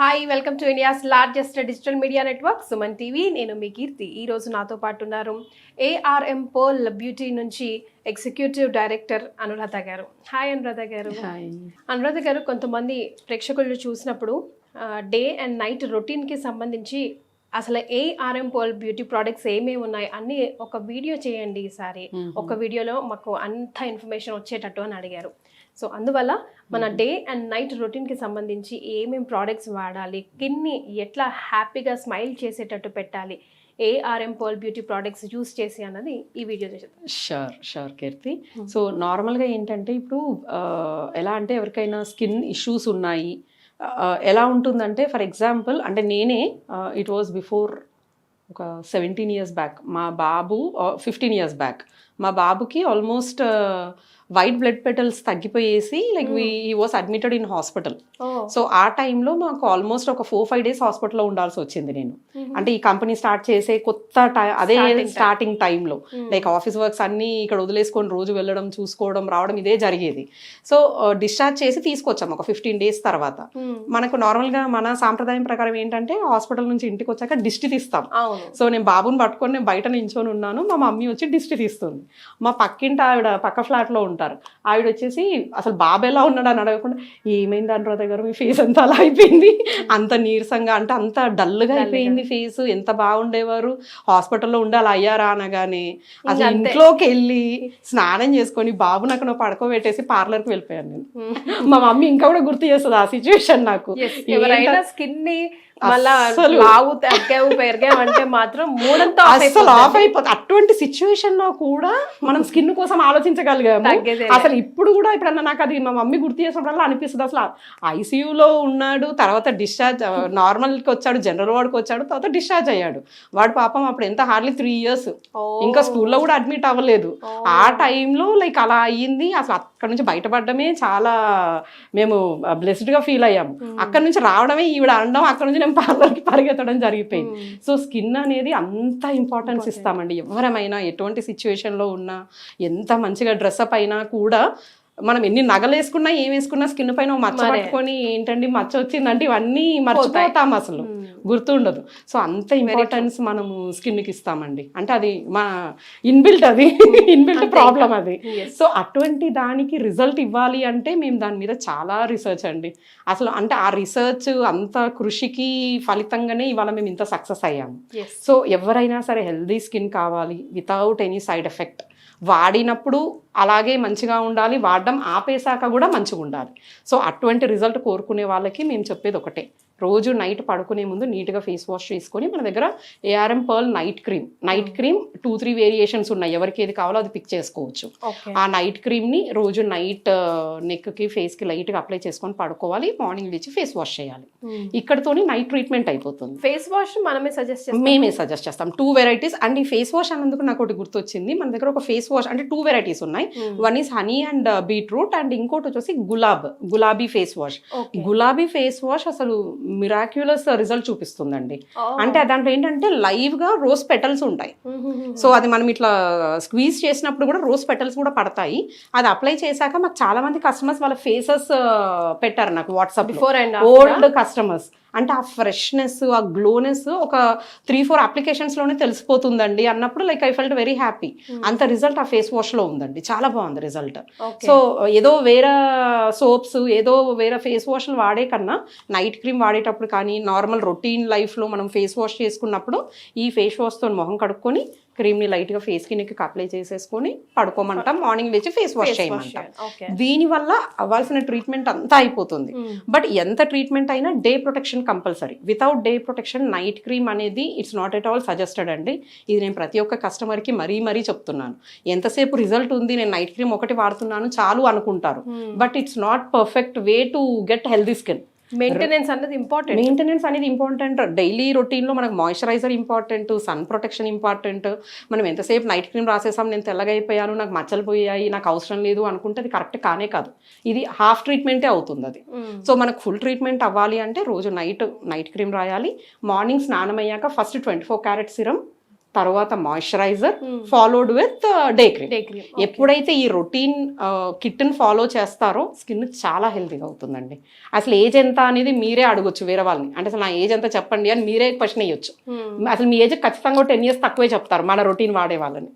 Hi welcome to India's largest digital media network Suman TV. నేను మీ కీర్తి. ఈరోజు నాతో పాటు ఉన్నారు ఏఆర్ఎం పోల్ బ్యూటీ నుంచి ఎగ్జిక్యూటివ్ డైరెక్టర్ అనురాధ గారు. హాయ్ అనురాధ గారు. అనురాధ గారు, కొంతమంది ప్రేక్షకులు చూసినప్పుడు డే అండ్ నైట్ రొటీన్కి సంబంధించి అసలు ఏఆర్ఎం పోల్ బ్యూటీ ప్రోడక్ట్స్ ఏమేమి ఉన్నాయి అన్ని ఒక వీడియో చేయండి ఈసారి, ఒక వీడియోలో మాకు అంత ఇన్ఫర్మేషన్ వచ్చేటట్టు అని అడిగారు. సో అందువల్ల మన డే అండ్ నైట్ రొటీన్కి సంబంధించి ఏమేమి ప్రోడక్ట్స్ వాడాలి, స్కిన్ని ఎట్లా హ్యాపీగా స్మైల్ చేసేటట్టు పెట్టాలి, ARM pole beauty products use చేసి అన్నది ఈ వీడియో చేద్దాం. షూర్ కీర్తి. సో నార్మల్గా ఏంటంటే ఇప్పుడు ఎలా అంటే ఎవరికైనా స్కిన్ ఇష్యూస్ ఉన్నాయి, ఎలా ఉంటుందంటే ఫర్ ఎగ్జాంపుల్ అంటే నేనే ఇట్ వాజ్ బిఫోర్ ఒక 17 years బ్యాక్, మా బాబు 15 years బ్యాక్ మా బాబుకి ఆల్మోస్ట్ వైట్ బ్లడ్ పెటల్స్ తగ్గిపోయేసి like he was admitted in hospital. So ఆ టైంలో మాకు ఆల్మోస్ట్ ఒక 4-5 days హాస్పిటల్లో ఉండాల్సి వచ్చింది. నేను అంటే ఈ కంపెనీ స్టార్ట్ చేసే కొత్త అదే స్టార్టింగ్ టైంలో లైక్ ఆఫీస్ వర్క్స్ అన్నీ ఇక్కడ వదిలేసుకొని రోజు వెళ్ళడం చూసుకోవడం రావడం ఇదే జరిగేది. సో డిశ్చార్జ్ చేసి తీసుకొచ్చాము ఒక 15 days తర్వాత. మనకు నార్మల్గా మన సాంప్రదాయం ప్రకారం ఏంటంటే హాస్పిటల్ నుంచి ఇంటికి వచ్చాక దిష్టి తీస్తాం. సో నేను బాబుని పట్టుకొని నేను బయట నించొని ఉన్నాను, మా మమ్మీ వచ్చి దిష్టి తీస్తుంది. మా పక్కింటి ఆవిడ పక్క ఫ్లాట్లో ఉంటారు, ఆవిడ వచ్చేసి అసలు బాబు ఎలా ఉన్నాడు అని అడగకుండా ఏమైంది అనురాధ గారు మీ ఫేస్ అంతా అలా అయిపోయింది, అంత నీరసంగా అంటే అంత డల్గా అయిపోయింది ఫేస్, ఎంత బాగుండేవారు హాస్పిటల్లో ఉండి అలా అయ్యారా అనగానే అసలు ఇంట్లోకి వెళ్ళి స్నానం చేసుకొని బాబుని అక్కడ పడుకోబెట్టేసి పార్లర్కి వెళ్ళిపోయాను నేను. మా మమ్మీ ఇంకా కూడా గుర్తు చేస్తుంది ఆ సిచ్యువేషన్ నాకు. ఎవరైనా స్కిన్ ని పెరిగామంటే మాత్రం మూడంతా అసలు ఆఫ్ అయిపోతుంది. అటువంటి సిచ్యువేషన్ లో కూడా మనం స్కిన్ కోసం ఆలోచించగలిగాము. అసలు ఇప్పుడు కూడా ఎప్పుడన్నా నాకు అది మా మమ్మీ గుర్తు చేసినప్పుడల్లా అనిపిస్తుంది అసలు ఐసీయూలో ఉన్నాడు, తర్వాత డిశ్చార్జ్ నార్మల్కి వచ్చాడు, జనరల్ వార్డ్కి వచ్చాడు, తర్వాత డిశ్చార్జ్ అయ్యాడు. వాడు పాపం అప్పుడు ఎంత హార్డ్లీ 3 years, ఇంకా స్కూల్లో కూడా అడ్మిట్ అవ్వలేదు. ఆ టైంలో లైక్ అలా అయ్యింది. అసలు అక్కడ నుంచి బయటపడడమే చాలా మేము బ్లెస్డ్ గా ఫీల్ అయ్యాము. అక్కడ నుంచి రావడమే ఈవిడ అనడం, అక్కడ నుంచి పార్లర్కి పరిగెత్తడం జరిగిపోయింది. సో స్కిన్ అనేది అంత ఇంపార్టెన్స్ ఇస్తామండి. ఎవరమైనా ఎటువంటి సిచ్యువేషన్లో ఉన్నా, ఎంత మంచిగా డ్రెస్అప్ అయినా కూడా మనం ఎన్ని నగలు వేసుకున్నా ఏం వేసుకున్నా స్కిన్ పైన మచ్చ పట్టుకొని ఏంటండి మచ్చ వచ్చిందంటే ఇవన్నీ మర్చిపోతాం, అసలు గుర్తుండదు. సో అంత ఇంపార్టెన్స్ మనము స్కిన్కి ఇస్తామండి. అంటే అది మా ఇన్బిల్ట్, అది ఇన్బిల్ట్ ప్రాబ్లం అది. సో అటువంటి దానికి రిజల్ట్ ఇవ్వాలి అంటే మేము దాని మీద చాలా రీసెర్చ్ అండి. అసలు అంటే ఆ రీసెర్చ్ అంత కృషికి ఫలితంగానే ఇవాళ మేము ఇంత సక్సెస్ అయ్యాము. సో ఎవరైనా సరే హెల్దీ స్కిన్ కావాలి వితౌట్ ఎనీ సైడ్ ఎఫెక్ట్, వాడినప్పుడు అలాగే మంచిగా ఉండాలి, వాడడం ఆపేశాక కూడా మంచిగా ఉండాలి. సో అటువంటి రిజల్ట్ కోరుకునే వాళ్ళకి మేము చెప్పేది ఒకటే, రోజు నైట్ పడుకునే ముందు నీట్గా ఫేస్ వాష్ చేసుకొని మన దగ్గర ARM pearl night cream 2-3 variations ఉన్నాయి, ఎవరికి ఏది కావాలో అది పిక్ చేసుకోవచ్చు. ఆ నైట్ క్రీమ్ని రోజు నైట్ నెక్కి ఫేస్కి లైట్గా అప్లై చేసుకొని పడుకోవాలి, మార్నింగ్ లేచి ఫేస్ వాష్ చేయాలి. ఇక్కడతోని నైట్ ట్రీట్మెంట్ అయిపోతుంది. ఫేస్ వాష్ మేమే సజెస్ట్ చేస్తాం 2 varieties. అండ్ ఈ ఫేస్ వాష్ అన్నందుకు నాకు ఒకటి గుర్తొచ్చింది, మన దగ్గర ఒక ఫేస్ వాష్ అంటే 2 varieties ఉన్నాయి. One is honey and beetroot, and ఇంకోటి వచ్చేసి గులాబీ ఫేస్ వాష్. గులాబీ ఫేస్ వాష్ అసలు మిరాక్యులస్ రిజల్ట్ చూపిస్తుందండి. అంటే దాంట్లో ఏంటంటే లైవ్ గా రోజ్ పెటల్స్ ఉంటాయి. సో అది మనం ఇట్లా స్క్వీజ్ చేసినప్పుడు కూడా రోజ్ పెటల్స్ కూడా పడతాయి. అది అప్లై చేశాక మాకు చాలా మంది కస్టమర్స్ వాళ్ళ ఫేసెస్ పెట్టారు నాకు వాట్సాప్, ఓల్డ్ కస్టమర్స్. అంటే ఆ ఫ్రెష్నెస్, ఆ గ్లోనెస్ ఒక 3-4 applications లోనే తెలిసిపోతుందండి అన్నప్పుడు like I felt very happy. అంత రిజల్ట్ ఆ ఫేస్ వాష్ లో ఉందండి, చాలా బాగుంది రిజల్ట్. సో ఏదో వేరే సోప్స్, ఏదో వేరే ఫేస్ వాష్లు వాడే కన్నా నైట్ క్రీమ్ వాడేటప్పుడు కానీ నార్మల్ రొటీన్ లైఫ్లో మనం ఫేస్ వాష్ చేసుకున్నప్పుడు ఈ ఫేస్ వాష్తో మొహం కడుక్కొని క్రీమ్ని లైట్గా ఫేస్ కి నెక్కి అప్లై చేసేసుకొని పడుకోమంటాం, మార్నింగ్ లేచి ఫేస్ వాష్ చేయమంటాం. దీనివల్ల అవ్వాల్సిన ట్రీట్మెంట్ అంతా అయిపోతుంది. బట్ ఎంత ట్రీట్మెంట్ అయినా day protection compulsory. Without day protection night cream అనేది it's not at all suggested అండి. ఇది నేను ప్రతి ఒక్క కస్టమర్కి మరీ చెప్తున్నాను. ఎంతసేపు రిజల్ట్ ఉంది, నేను నైట్ క్రీమ్ ఒకటి వాడుతున్నాను చాలు అనుకుంటారు. But it's not perfect way to get healthy skin. Maintenance అనేది ఇంపార్టెంట్. డైలీ రొటీన్లో మనకు moisturiser important, sun protection important. మనం ఎంతసేపు నైట్ క్రీమ్ రాసేసాం, నేను తెల్లగా అయిపోయాను, నాకు మచ్చలు పోయాయి, నాకు అవసరం లేదు అనుకుంటే అది కరెక్ట్ కానే కాదు. ఇది హాఫ్ ట్రీట్మెంటే అవుతుంది అది. సో మనకు ఫుల్ ట్రీట్మెంట్ అవ్వాలి అంటే రోజు నైట్ క్రీమ్ రాయాలి, మార్నింగ్ స్నానం అయ్యాక ఫస్ట్ 24 karat సిరం తర్వాత moisturiser followed with day cream. Day cream. ఎప్పుడైతే ఈ రొటీన్ కిట్ని ఫాలో చేస్తారో స్కిన్ చాలా హెల్తీగా అవుతుందండి. అసలు ఏజ్ ఎంత అనేది మీరే అడగొచ్చు వేరే వాళ్ళని, అంటే అసలు నా ఏజ్ ఎంత చెప్పండి అని మీరే క్వశ్చన్ వేయొచ్చు. అసలు మీ ఏజ్ ఖచ్చితంగా 10 years తక్కువే చెప్తారు మన రొటీన్ వాడే వాళ్ళని.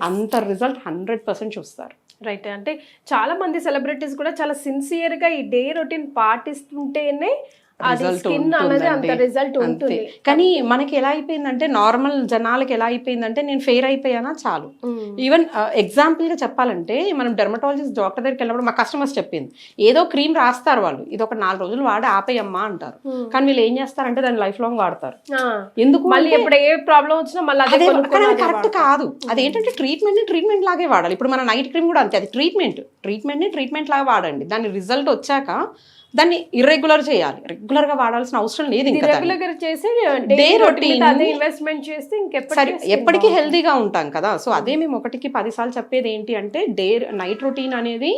అంత రిజల్ట్ 100% చూస్తారు. రైట్. అంటే చాలా మంది సెలబ్రిటీస్ కూడా చాలా సిన్సియర్ గా ఈ డే రొటీన్ పాటిస్తుంటేనే అది స్కిన్ అనేది అంత రిజల్ట్ ఉంటుంది. కానీ మనకి ఎలా అయిపోయిందంటే, నార్మల్ జనాలకి ఎలా అయిపోయిందంటే, నేను ఫెయిర్ అయిపోయానా చాలు. ఈవెన్ ఎగ్జాంపుల్ గా చెప్పాలంటే, మనం డెర్మటాలజిస్ట్ డాక్టర్ దగ్గరికి వెళ్ళినప్పుడు మా కస్టమర్స్ చెప్పింది, ఏదో క్రీమ్ రాస్తారు వాళ్ళు, ఇది ఒక 4 రోజులు వాడి ఆపేయమ్మా అంటారు. కానీ వీళ్ళు ఏం చేస్తారంటే దాన్ని లైఫ్ లాంగ్ వాడతారు. ఎందుకు? మళ్ళీ ఎప్పుడు ఏ ప్రాబ్లం వచ్చినా మళ్ళీ అదే కరెక్ట్ కాదు. అదేంటంటే ట్రీట్మెంట్ లాగే వాడాలి. ఇప్పుడు మన నైట్ క్రీమ్ కూడా అంతే, అది ట్రీట్మెంట్ లాగా వాడండి. దాని రిజల్ట్ వచ్చాక దాన్ని ఇర్రెగ్యులర్ చేయాలి. రెగ్యులర్ గా వాడాల్సిన అవసరం లేదు. ఇంకా రెగ్యులర్ చేసి డే రొటీన్ ఇన్వెస్ట్మెంట్ చేస్తే ఎప్పటికీ హెల్తీగా ఉంటాం కదా. సో అదే మేము 1కి 10 సార్లు చెప్పేది ఏంటి అంటే, నైట్ రొటీన్ అనేది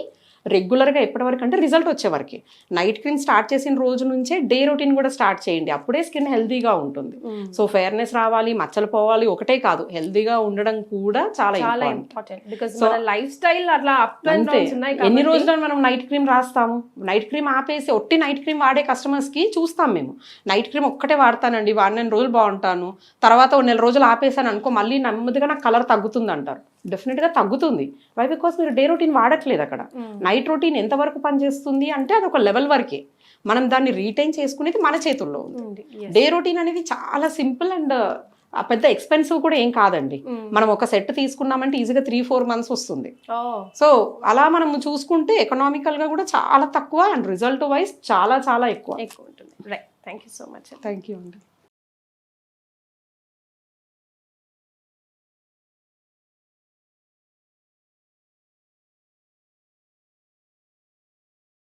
రెగ్యులర్గా ఎప్పటి వరకు అంటే రిజల్ట్ వచ్చే వరకు. నైట్ క్రీమ్ స్టార్ట్ చేసిన రోజు నుంచే డే రొటీన్ కూడా స్టార్ట్ చేయండి, అప్పుడే స్కిన్ హెల్తీగా ఉంటుంది. సో ఫెయిర్నెస్ రావాలి, మచ్చలు పోవాలి ఒకటే కాదు, హెల్తీగా ఉండడం కూడా చాలా ఇంపార్టెంట్. బికాజ్ మన లైఫ్ స్టైల్ అట్లా అప్ అండ్ డౌన్స్ ఉన్నాయి. ఎన్ని రోజులు మనం నైట్ క్రీమ్ రాస్తాము? నైట్ క్రీమ్ ఆపేసి ఒట్టి నైట్ క్రీమ్ వాడే కస్టమర్స్ కి చూస్తాం మేము, నైట్ క్రీమ్ ఒక్కటే వాడతానండి, వాడిన రోజులు బాగుంటాను, తర్వాత 1 నెల రోజులు ఆపేసాను అనుకో మళ్ళీ నెమ్మదిగా నాకు కలర్ తగ్గుతుంది అంటారు. డెఫినెట్గా తగ్గుతుంది. వై? బికాస్ మీరు డే రొటీన్ వాడట్లేదు అక్కడ. నైట్ రొటీన్ ఎంతవరకు పనిచేస్తుంది అంటే అది ఒక లెవెల్ వరకే, మనం దాన్ని రీటైన్ చేసుకునేది మన చేతుల్లో ఉంది. డే రొటీన్ అనేది చాలా సింపుల్ అండ్ పెద్ద ఎక్స్పెన్సివ్ కూడా ఏం కాదండి. మనం ఒక సెట్ తీసుకున్నామంటే ఈజీగా 3-4 months వస్తుంది. సో అలా మనం చూసుకుంటే ఎకనామికల్ గా కూడా చాలా తక్కువ అండ్ రిజల్ట్ వైజ్ చాలా చాలా ఎక్కువ ఉంటుంది. Right. Thank you so much. Thank you అండి.